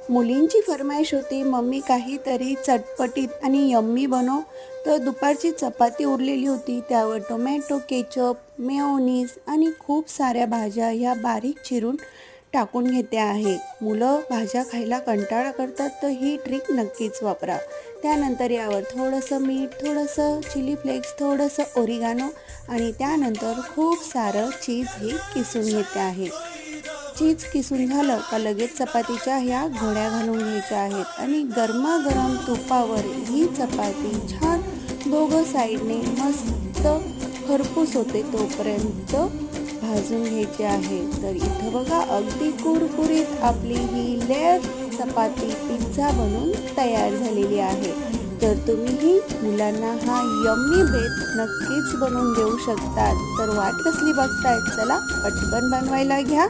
मुलींची फरमाईश होती, मम्मी काहीतरी चटपटीत आणि यम्मी बनव. तर दुपारची चपाती उरलेली होती, त्यावर टोमॅटो केचप, मेयोनीज आणि खूप साऱ्या भाज्या ह्या बारीक चिरून टाकून घेते आहे. मुलं भाज्या खायला कंटाळा करतात, तर ही ट्रिक नक्कीच वापरा. त्यानंतर यावर थोडंसं मीठ, थोडंसं चिली फ्लेक्स, थोडंसं ओरिगानो आणि त्यानंतर खूप सारं चीज हे किसून घेते आहे. चीज किसून झालं का लगेच चपातीच्या ह्या घड्या घालून घ्यायच्या आहेत आणि गरमागरम तुपावर ही चपाती छान दोघं साईडने मस्त खरपूस होते तोपर्यंत भाजून घ्यायची आहे. तर इथं बघा अगदी कुरकुरीत आपली ही लेअर चपाती पिझ्झा बनून तयार झालेली आहे. तर तुम्हीही मुलांना हा यम्मी बेत नक्कीच बनवून देऊ शकतात. तर वाट कसली बघतायत, चला पटकन बनवायला घ्या.